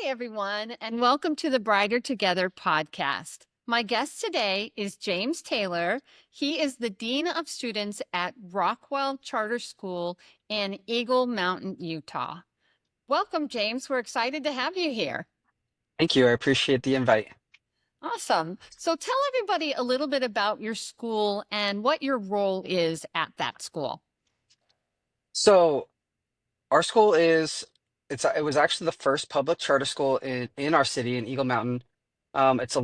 everyone, and welcome to the Brighter Together podcast. My guest today is James Taylor. He is the Dean of Students at Rockwell Charter School in Eagle Mountain, Utah. Welcome, James. We're excited to have you here. Thank you. I appreciate the invite. Awesome. So tell everybody a little bit about your school and what your role is at that school. So our school it was actually the first public charter school in our city in Eagle Mountain. It's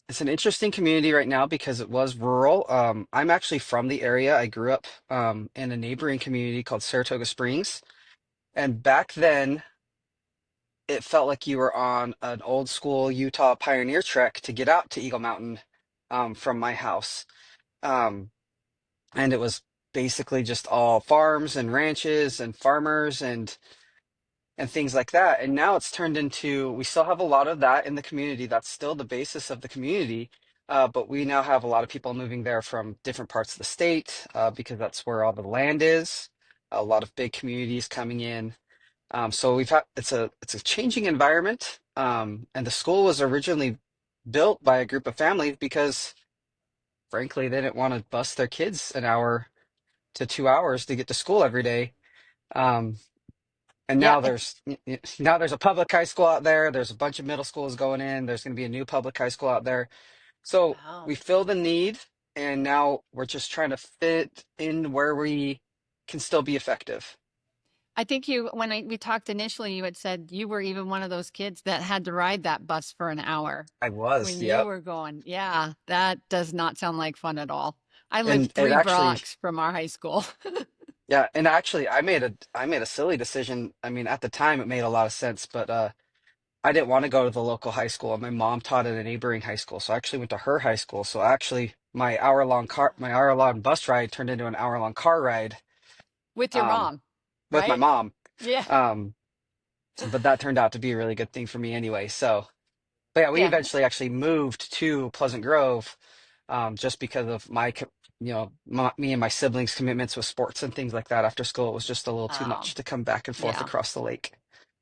it's an interesting community right now because it was rural. I'm actually from the area. I grew up in a neighboring community called Saratoga Springs, and back then it felt like you were on an old school Utah pioneer trek to get out to Eagle Mountain from my house. Um, and it was basically just all farms and ranches and farmers and things like that. And now it's turned into, we still have a lot of that in the community. That's still the basis of the community. But we now have a lot of people moving there from different parts of the state because that's where all the land is. A lot of big communities coming in. So we've had it's a changing environment. And the school was originally built by a group of families because frankly they didn't want to bus their kids an hour to 2 hours to get to school every day. Um, and Yeah. now there's a public high school out there. There's a bunch of middle schools going in. There's going to be a new public high school out there. So Wow. we fill the need, and now we're just trying to fit in where we can still be effective. I think we talked initially, you had said you were even one of those kids that had to ride that bus for an hour I was, when you yep. were going. Yeah, that does not sound like fun at all. I lived And it three actually, blocks from our high school. yeah, and actually, I made a silly decision. I mean, at the time, it made a lot of sense, but I didn't want to go to the local high school, and my mom taught at a neighboring high school, so I actually went to her high school. So actually, my hour long bus ride turned into an hour long car ride With your um, mom, with my right? mom. Yeah. Um, but that turned out to be a really good thing for me anyway. So, but yeah, we Yeah. eventually actually moved to Pleasant Grove just because of me and my siblings' commitments with sports and things like that. After school, it was just a little too Oh, much to come back and forth yeah. across the lake.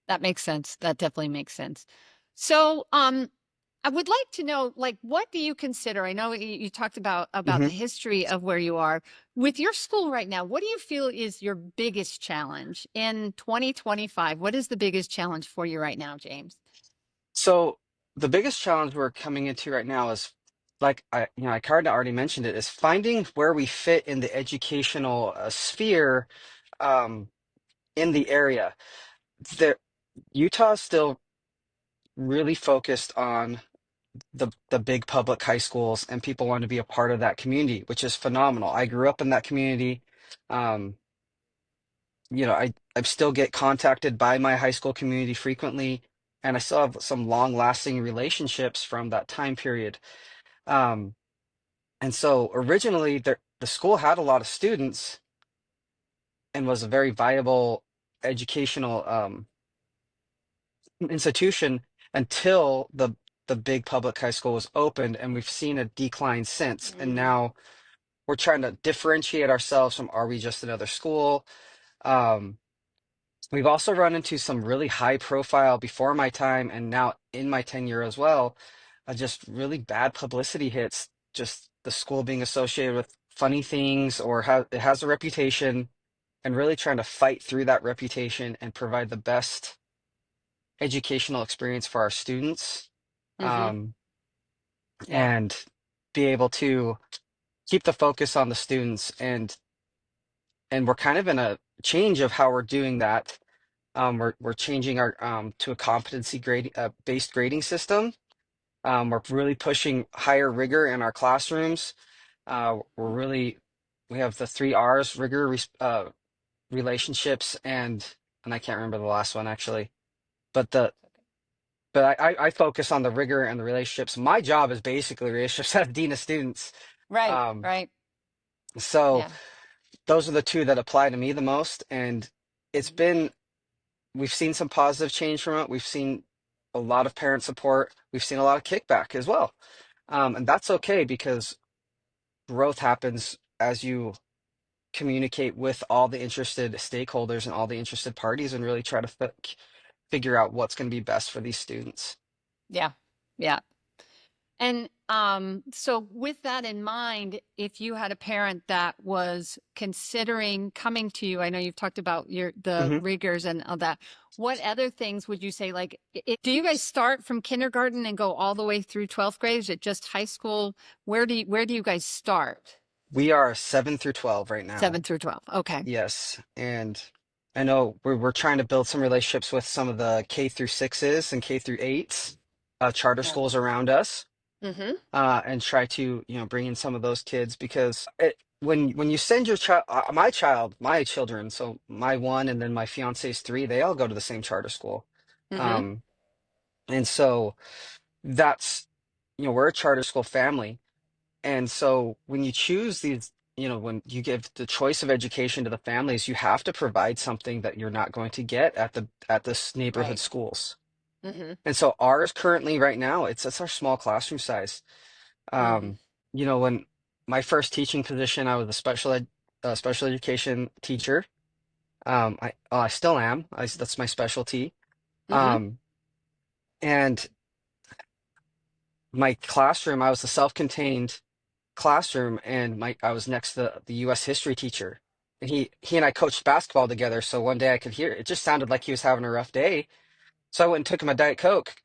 That makes sense. That definitely makes sense. So, I would like to know, like, what do you consider? I know you talked about hmm the history of where you are with your school right now. What do you feel is your biggest challenge in 2025? What is the biggest challenge for you right now, James? So the biggest challenge we're coming into right now is, like I kind of already mentioned it, is finding where we fit in the educational sphere um, in the area. There, Utah is still really focused on the big public high schools, and people want to be a part of that community, which is phenomenal. I grew up in that community. Um, I still get contacted by my high school community frequently, and I still have some long-lasting relationships from that time period. Um, and so originally the school had a lot of students and was a very viable educational institution until the big public high school was opened, and we've seen a decline since. And Mm, now we're trying to differentiate ourselves from, are we just another school? Um, we've also run into some really high profile before my time and now in my tenure as well, just really bad publicity hits, just the school being associated with funny things or how it has a reputation, and really trying to fight through that reputation and provide the best educational experience for our students, hmm. um, Yeah. and be able to keep the focus on the students. And we're kind of in a change of how we're doing that. We're changing our to a competency grade based grading system. We're really pushing higher rigor in our classrooms. We have the three R's: rigor, relationships, and I can't remember the last one actually. But I focus on the rigor and the relationships. My job is basically relationships as dean of students. Right. Um, Right. so Yeah. those are the two that apply to me the most, and it's Mhm. been we've seen some positive change from it. We've seen a lot of parent support. We've seen a lot of kickback as well. And that's okay because growth happens as you communicate with all the interested stakeholders and all the interested parties and really try to figure out what's going to be best for these students. Yeah. Yeah. And so with that in mind, if you had a parent that was considering coming to you, I know you've talked about the Hmm. rigors and all that. What other things would you say? Like, do you guys start from kindergarten and go all the way through 12th grade? Is it just high school? Where do you guys start? We are 7 through 12 right now. 7 through 12. Okay. Yes, and I know we're trying to build some relationships with some of the K through sixes and K through eights, charter Yeah. schools around us, Mm-hmm. and try to, bring in some of those kids because when you send your child, my children, so my one and then my fiance's three, they all go to the same charter school, Mm-hmm. um, and so that's, we're a charter school family. And so when you choose these, when you give the choice of education to the families, you have to provide something that you're not going to get at this neighborhood Right. schools. Mm-hmm. And so ours currently right now, it's our small classroom size. Mm-hmm. Um, when my first teaching position, I was a special education teacher. I still am. That's my specialty. Mm-hmm. Um, and my classroom, I was a self-contained classroom, and my I was next to the US history teacher, and he and I coached basketball together, so one day I could hear it just sounded like he was having a rough day, so I went and took him a Diet Coke.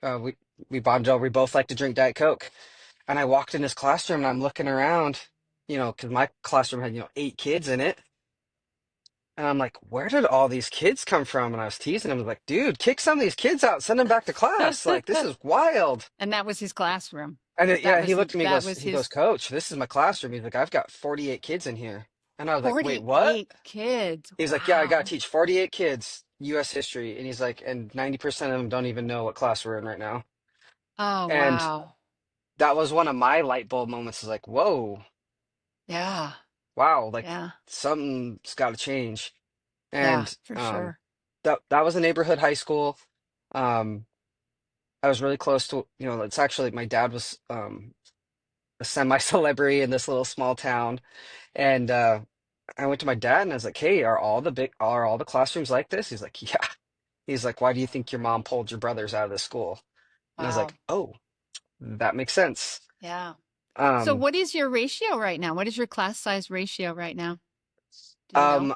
We bonded over, we both like to drink Diet Coke, and I walked in his classroom and I'm looking around, because my classroom had 8 kids in it, and I'm like, where did all these kids come from? And I was teasing him, I was like, dude, kick some of these kids out, send them back to class, like this is wild. And that was his classroom. And then, That yeah, he was looked at me, that goes, was he goes, his Coach, this is my classroom. He's like, I've got 48 kids in here. And I was like, wait, what? 48 kids. He's like, yeah, I got to Wow. teach 48 kids US history. And he's like, and 90% of them don't even know what class we're in right now. Oh, And wow. that was one of my light bulb moments, is like, whoa, Yeah. wow, like Yeah. something's got to change. Yeah, And for sure. that was a neighborhood high school. Um, I was really close to, it's actually, my dad was a semi-celebrity in this little small town. And I went to my dad and I was like, "Hey, are all the classrooms like this?" He's like, "Yeah." He's like, "Why do you think your mom pulled your brothers out of this school?" And I was like, Wow. "Oh, that makes sense." Yeah. So Um, what is your ratio right now? What is your class size ratio right now? Do you know? um,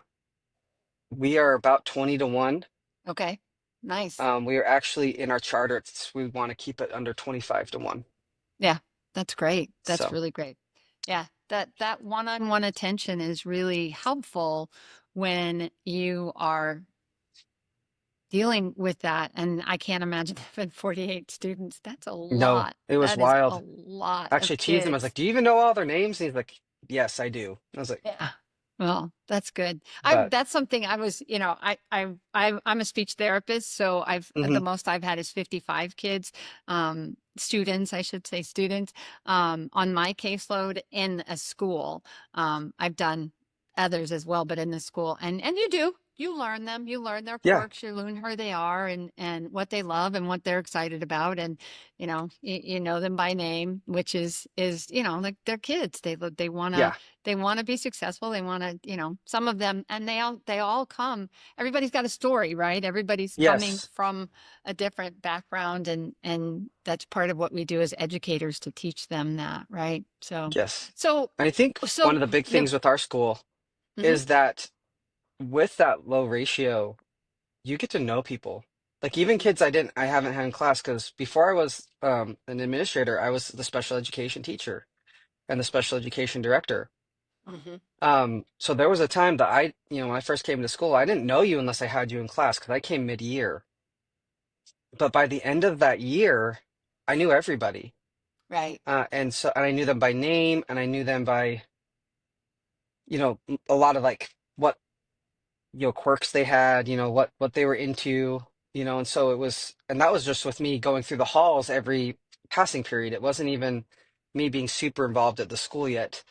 we are about 20 to 1. Okay. Nice. We are actually in our charter, we want to keep it under 25 to 1. Yeah. That's great. That's So, really great. Yeah. That one-on-one attention is really helpful when you are dealing with that. And I can't imagine having 48 students. That's a no, lot. it was That is a wild. lot I of actually teased him. I was like, kids. "Do you even know all their names?" And he's like, "Yes, I do." I was like, Yeah. Well, that's good. "But, That's something I was, I'm a speech therapist, so the mhm, most I've had is 55 kids, students, I should say students, on my caseload in a school. I've done others as well, but in the school, and you learn them, you learn their yeah, quirks, you learn who they are and what they love and what they're excited about. And, you know them by name, which is, like they're kids. They want to, yeah, they want to be successful. They want to, some of them, and they all come, everybody's got a story, right? Everybody's coming yes, from a different background, and that's part of what we do as educators to teach them that, right? So, yes." so, And I think one so, of the big yeah. things with our school Hmm. is that with that low ratio, you get to know people. Like even Hmm. kids I haven't had in class, because before I was an administrator, I was the special education teacher and the special education director. Hmm. So there was a time that when I first came to school, I didn't know you unless I had you in class because I came mid-year. But by the end of that year, I knew everybody. Right. And I knew them by name, and I knew them by, a lot of like what quirks they had, what they were into, and so and that was just with me going through the halls every passing period. It wasn't even me being super involved at the school yet,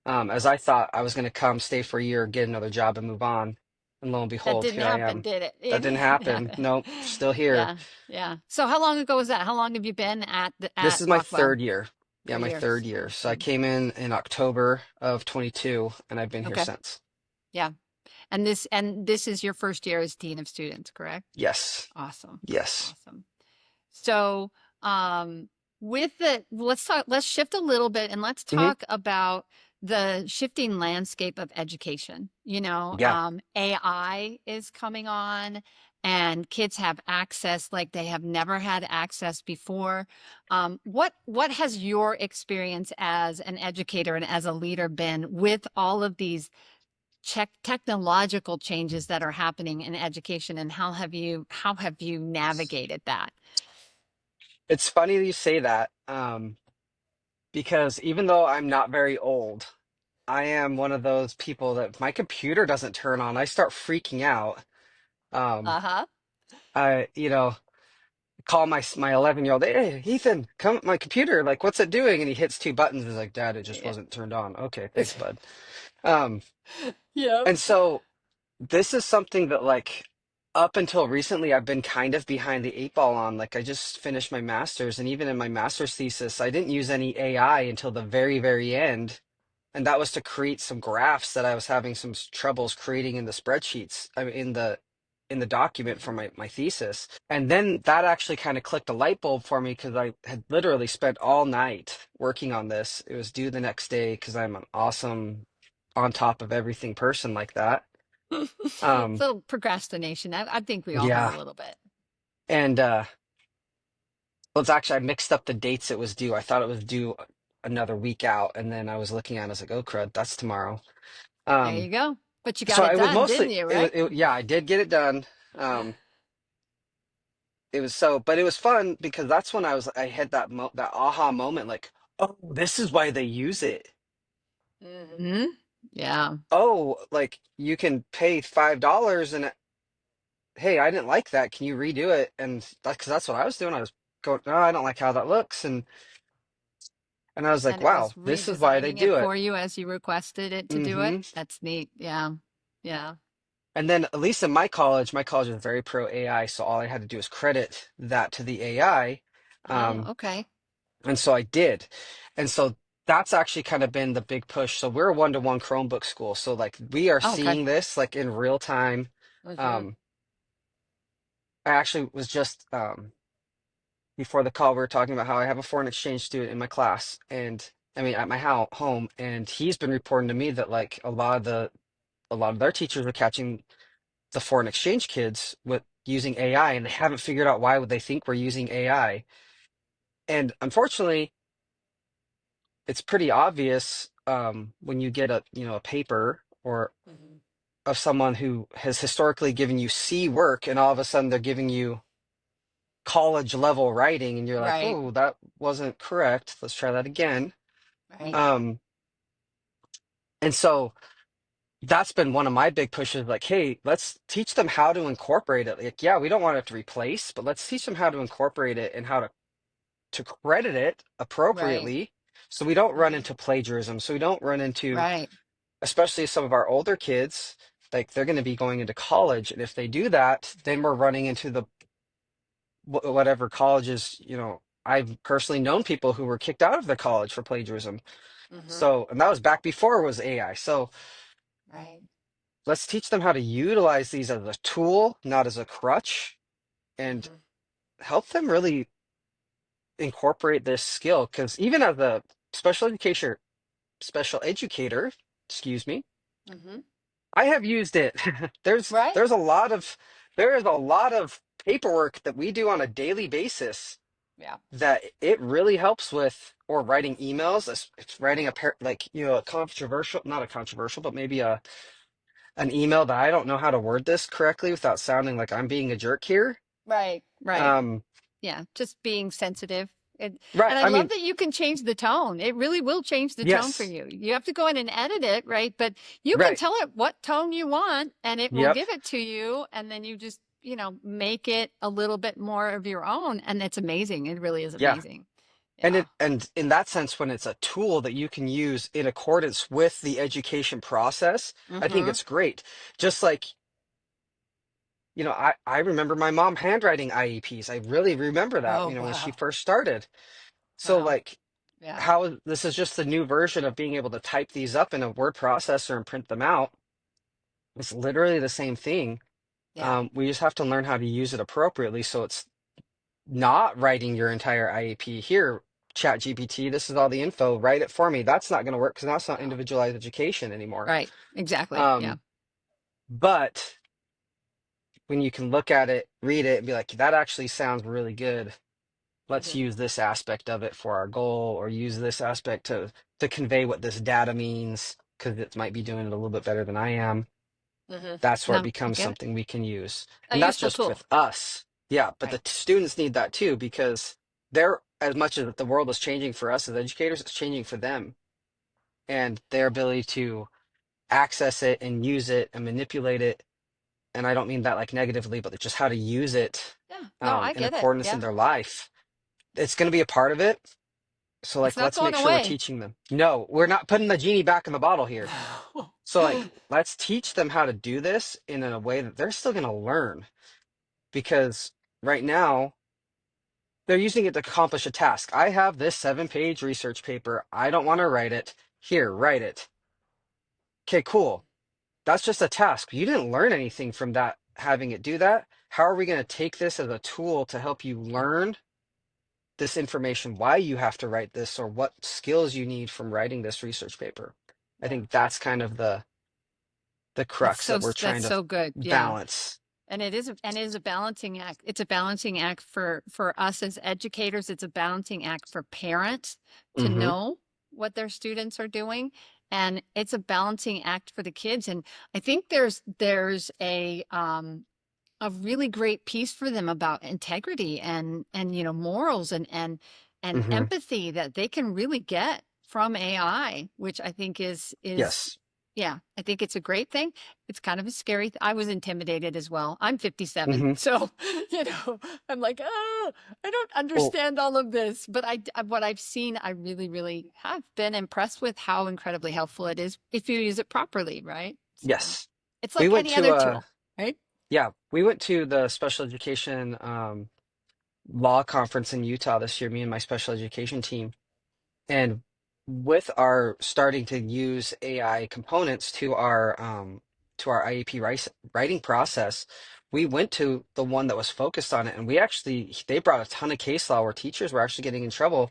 as I thought I was going to come, stay for a year, get another job, and move on. And lo and That behold, didn't here I happen, am. did it? That It didn't didn't happen. happen. Nope, still here. Yeah. Yeah. So how long ago was that? How long have you been This at is my Rockwell? third year. Yeah, Third my year. third year. So I Okay. came in October of 22, and I've been here Okay. since. Yeah. And this is your first year as dean of students, correct? Yes. Awesome. Yes. Awesome. So, with the let's shift a little bit and let's Hmm. talk about the shifting landscape of education. Yeah. AI is coming on and kids have access like they have never had access before. What has your experience as an educator and as a leader been with all of these technological changes that are happening in education, and how have you navigated that? It's funny that you say that, because even though I'm not very old, I am one of those people that if my computer doesn't turn on, I start freaking out. Um, Uh-huh. I call my 11-year-old, hey, Ethan, come my computer, like, what's it doing? And he hits two buttons. He's like, Dad, it just Yeah. wasn't turned on. Okay, thanks, bud. Um, Yep. and so this is something that, like, up until recently, I've been kind of behind the eight ball on. Like, I just finished my master's, and even in my master's thesis, I didn't use any AI until the very, very end. And that was to create some graphs that I was having some troubles creating in the spreadsheets, I mean, in the document for Mhm. my thesis. And then that actually kind of clicked a light bulb for me because I had literally spent all night working on this. It was due the next day because I'm an awesome, on top of everything person like that. Um, Little procrastination. I think we all have a yeah. little bit. And well, it's actually, I mixed up the dates it was due. I thought it was due another week out. And then I was looking at it, I was like, oh, crud, that's tomorrow. There Um, you go. But you so got it I would done, didn't mostly, you, right? yeah, I did get it done. Um, it was so, but it was fun because that's when I had that aha moment, like, oh, this is why they use it. Hmm. Yeah. Oh, like you can pay $5 and hey, I didn't like that. Can you redo it? And because that's what I was doing. I was going, no, I don't like how that looks, and I was like, And it wow, was this is why they redesigning it do it. for you as you requested it to do it. Hmm. That's neat. Yeah. Yeah. And then at least in my college is very pro AI, so all I had to do is credit that to the AI. Oh, Um, okay. And so I did. And so that's actually kind of been the big push. So we're a one-to-one Chromebook school. So like we are Oh, okay. seeing this like in real time. Hmm. Um, I actually was just before the call, we were talking about how I have a foreign exchange student in my class and I mean at my home, and he's been reporting to me that like a lot of their teachers are catching the foreign exchange kids with using AI and they haven't figured out why would they think we're using AI. And unfortunately, it's pretty obvious when you get a paper or Hmm. of someone who has historically given you C work and all of a sudden they're giving you college level writing and you're like, Right. oh, that wasn't correct. Let's try that again. Right. Um, and so that's been one of my big pushes, like, hey, let's teach them how to incorporate it. Like, yeah, we don't want it to replace, but let's teach them how to incorporate it and how to credit it Right. appropriately so we don't run Hmm. into plagiarism, so we don't run into, Right. especially some of our older kids, like they're going to be going into college. And if they do that, then we're running into the whatever colleges, I've personally known people who were kicked out of their college for plagiarism. Hmm. So, and that was back before it was AI. So Right. let's teach them how to utilize these as a tool, not as a crutch, and Hmm. help them really incorporate this skill. Because even as a special educator, excuse me, Hmm. I have used it. There's Right. there's a lot of there is a lot of paperwork that we do on a daily basis Yeah. that it really helps with, or writing emails. It's writing like a controversial, not a controversial, but maybe an email that I don't know how to word this correctly without sounding like I'm being a jerk here. Right. Right. Um, Yeah, just being sensitive. right. And I I love mean, that you can change the tone. It really will change the tone for yes. you. You have to go in and edit it, right? But you can Right. tell it what tone you want and it will Yep. give it to you. And then you just, make it a little bit more of your own. And it's amazing. It really is Yeah. amazing. And Yeah. in that sense, when it's a tool that you can use in accordance with the education process, I think Mm-hmm. it's great. Just like, I remember my mom handwriting IEPs. I really remember that, Oh, when she wow. first started. So Wow. like Yeah. how this is just the new version of being able to type these up in a word processor and print them out. It's literally the same thing. Yeah. We just have to learn how to use it appropriately. So it's not writing your entire IEP here. Chat GPT, this is all the info. Write it for me. That's not going to work because now it's not No. individualized education anymore. Right. Exactly. Yeah. Um, but when you can look at it, read it, and be like, that actually sounds really good. Let's Hmm. use this aspect of it for our goal, or use this aspect to convey what this data means, because it might be doing it a little bit better than I am. Hmm. That's where it No, I becomes get it. something we can use. A And that's useful just tool. with us. Yeah, but the Right. students need that too, because they're, as much as the world is changing for us as educators, it's changing for them. And their ability to access it and use it and manipulate it. And I don't mean that like negatively, but just how to use it Yeah. No, I in get it. accordance in Yeah. their life. It's going to be a part of it. So It's like, not let's going make sure we're away. teaching them. No, we're not putting the genie back in the bottle here. So like, let's teach them how to do this in a way that they're still going to learn, because right now they're using it to accomplish a task. I have this 7-page research paper. I don't want to write it. Here, write it. Okay, cool. That's just a task. You didn't learn anything from that, having it do that. How are we going to take this as a tool to help you learn this information, why you have to write this, or what skills you need from writing this research paper? I Yeah. think that's kind of the crux that we're That's trying to so good. Yeah. balance. And it is a balancing act. It's a balancing act for us as educators. It's a balancing act for parents to Hmm. know what their students are doing. And it's a balancing act for the kids. And I think there's a really great piece for them about integrity and morals and Hmm. empathy that they can really get from AI, which I think is Yes. yeah, I think it's a great thing. It's kind of a scary I was intimidated as well. I'm 57, Hmm. so I'm like, oh, I don't Well, understand all of this, but what I've seen, I really, really have been impressed with how incredibly helpful it is if you use it properly, right? So yes. it's We like went any to other tool, right? yeah, we went to the special education law conference in Utah this year, me and my special education team. And with our starting to use AI components to our IEP writing process, we went to the one that was focused on it, and they brought a ton of case law where teachers were actually getting in trouble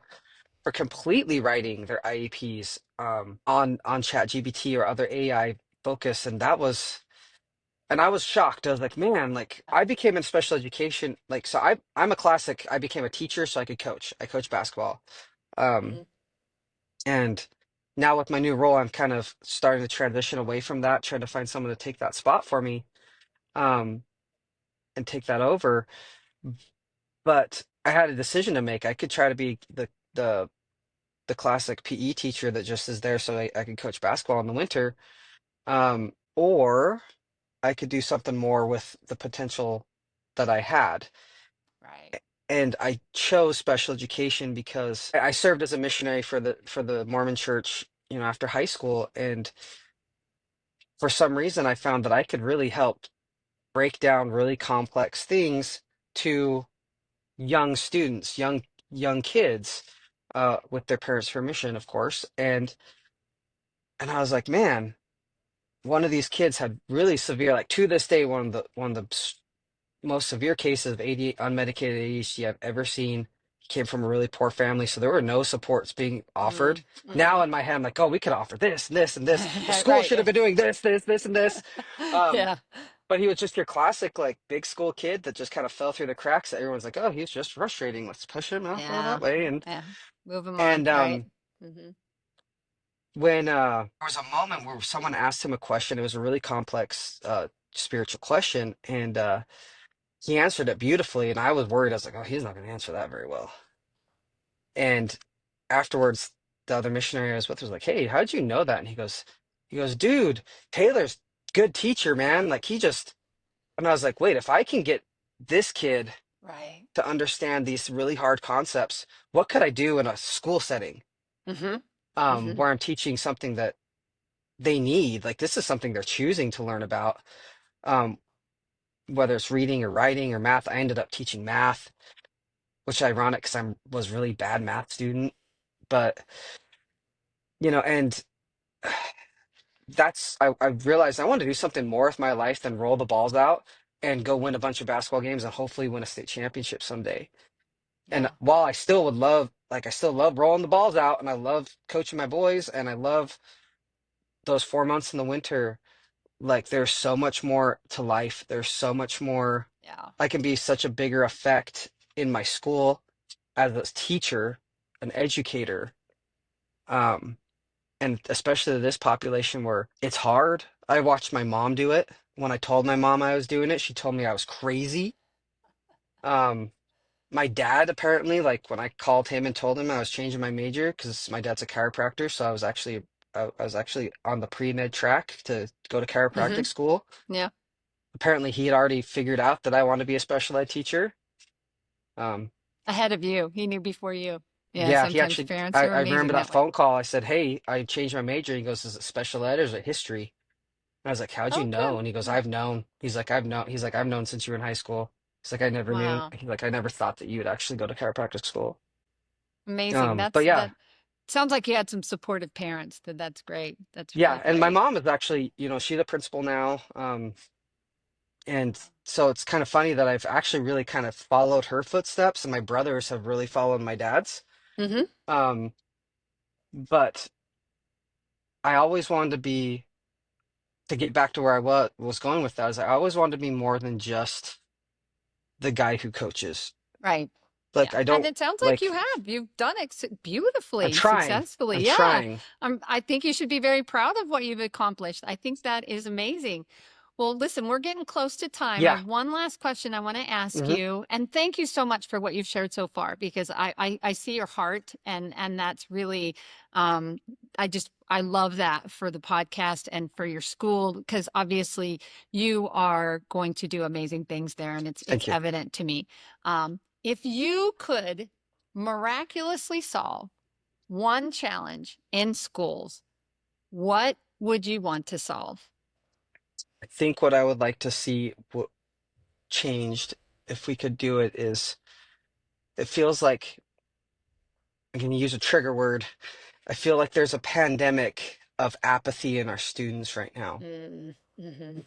for completely writing their IEPs on ChatGPT or other AI focus, and I was shocked. I was like, man, like I became in special education, like so I'm a classic. I became a teacher so I could coach. I coach basketball. Um, Mhm. and now with my new role, I'm kind of starting to transition away from that, trying to find someone to take that spot for me, um, and take that over. But I had a decision to make. I could try to be the classic PE teacher that just is there so I can coach basketball in the winter, or I could do something more with the potential that I had. Right. And I chose special education because I served as a missionary for the Mormon church, after high school. And for some reason, I found that I could really help break down really complex things to young students, young kids, with their parents' permission, of course. And I was like, man, one of these kids had really severe, like to this day, one of the most severe cases of AD, unmedicated ADHD I've ever seen. He came from a really poor family, so there were no supports being offered. Mm, Now mhm. in my head, I'm like, oh, we could offer this and this and this. The school should have Right. been doing this, this, this, and this. Um, Yeah. but he was just your classic, like big school kid that just kind of fell through the cracks. Everyone's like, oh, he's just frustrating. Let's push him off that Yeah. way. And Yeah. Move them on. and Right. um, Hmm. when there was a moment where someone asked him a question, it was a really complex spiritual question, and he answered it beautifully, and I was worried. I was like, "Oh, he's not going to answer that very well." And afterwards, the other missionary I was with was like, "Hey, how'd you know that?" And he goes, "Dude, Taylor's good teacher, man. Like he just." And I was like, "Wait, if I can get this kid Right. to understand these really hard concepts, what could I do in a school setting, Hmm. Hmm. where I'm teaching something that they need? Like this is something they're choosing to learn about, um, whether it's reading or writing or math." I ended up teaching math, which is ironic because I was really bad math student. But and I realized I wanted to do something more with my life than roll the balls out and go win a bunch of basketball games and hopefully win a state championship someday. And Yeah. while I still would love, like, I still love rolling the balls out and I love coaching my boys and I love those 4 months in the winter, like, there's so much more to life. There's so much more. Yeah. I can be such a bigger effect in my school as a teacher, an educator, um, and especially this population where it's hard. I watched my mom do it. When I told my mom I was doing it, she told me I was crazy. Um, my dad apparently, like when I called him and told him I was changing my major because my dad's a chiropractor, so I was actually on the pre-med track to go to Mm-hmm. chiropractic school. Yeah. Apparently, he had already figured out that I wanted to be a special ed teacher. Um, Ahead of you. He knew before you. Yeah, yeah, he sometimes actually. parents are I remember amazing that that way. phone call. I said, "Hey, I changed my major." He goes, "Is it special ed or is it history?" I was like, "How'd you Oh, know?" good. And he goes, Yeah. "I've known." He's like, "I've known." He's like, "I've known since you were in high school." He's like, "I never knew." Wow. He's like, "I never thought that you would actually go to chiropractic school." Amazing. But yeah, That sounds like you had some supportive parents. That's great. That's really yeah. And my great. mom is actually, she's a principal now. And so it's kind of funny that I've actually really kind of followed her footsteps, and my brothers have really followed my dad's. Mm-hmm. Um, but I always wanted to get back to where I was going with that, is I always wanted to be more than just the guy who coaches. Right. Like Yeah. I And don't it sounds like you like have. You've done it I'm beautifully, trying. I'm successfully. Yeah. trying. I think you should be very proud of what you've accomplished. I think that is amazing. Well, listen, we're getting close to time. I Yeah. have one last question I want to ask Hmm. you, and thank you so much for what you've shared so far because I see your heart, and that's really um, I love that for the podcast and for your school because obviously you are going to do amazing things there, and it's Thank you. evident to me. If you could miraculously solve one challenge in schools, what would you want to solve? I think what I would like to see changed, if we could do it, is it feels like I'm going to use a trigger word. I feel like there's a pandemic of apathy in our students right now. Mm-hmm.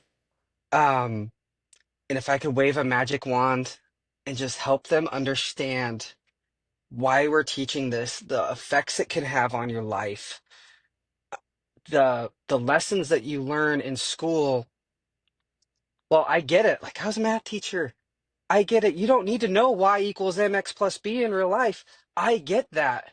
Um, and if I could wave a magic wand and just help them understand why we're teaching this, the effects it can have on your life, the lessons that you learn in school. Well, I get it. Like I was a math teacher. I get it. You don't need to know y equals mx plus b in real life. I get that.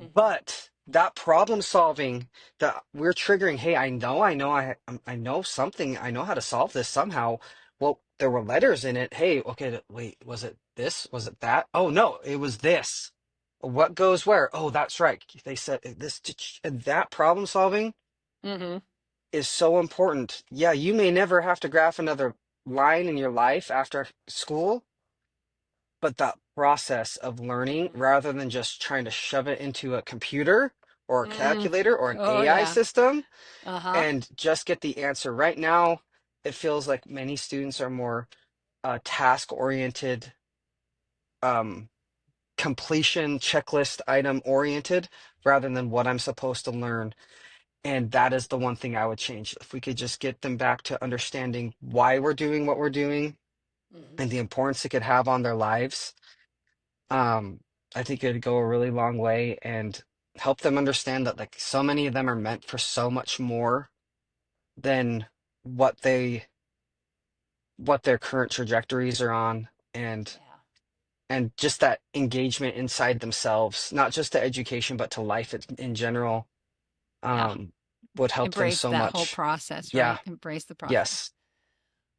Mm-hmm. But that problem solving that we're triggering, hey, I know something. I know how to solve this somehow. Well, there were letters in it. Hey, okay, wait, was it this? Was it that? Oh no, it was this. What goes where? Oh, that's right. They said this, and that problem solving Mm-hmm. is so important. Yeah, you may never have to graph another line in your life after school, but that process of learning Mm-hmm. rather than just trying to shove it into a computer or a Mm. calculator or an Oh AI yeah. system Uh-huh. and just get the answer. Right now, it feels like many students are more task oriented, um, completion checklist item oriented rather than what I'm supposed to learn. And that is the one thing I would change. If we could just get them back to understanding why we're doing what we're doing Mm-hmm. and the importance it could have on their lives, um, I think it'd go a really long way and help them understand that like so many of them are meant for so much more than what they what their current trajectories are on, Yeah. and just that engagement inside themselves, not just to education but to life in general, Yeah. um, would help them Embrace so that whole much. process, Yeah. right? Embrace the process. Yes.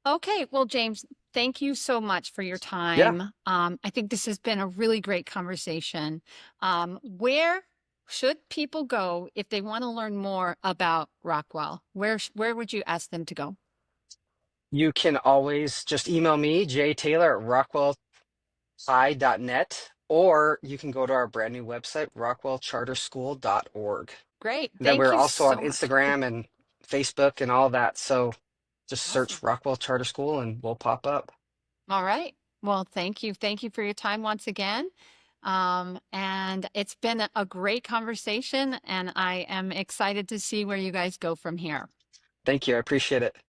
Okay. Well, James, thank you so much for your Yeah. time. I think this has been a really great conversation. Where should people go if they want to learn more about Rockwell? Where would you ask them to go? You can always just email me, jtaylor@rockwellhigh.net, or you can go to our brand new website, rockwellcharterschool.org. Great. And then Thank we're you also on so much. Instagram and Facebook and all that. So just Awesome. search Rockwell Charter School and we'll pop up. All right. Well, thank you. Thank you for your time once again. And it's been a great conversation, and I am excited to see where you guys go from here. Thank you. I appreciate it.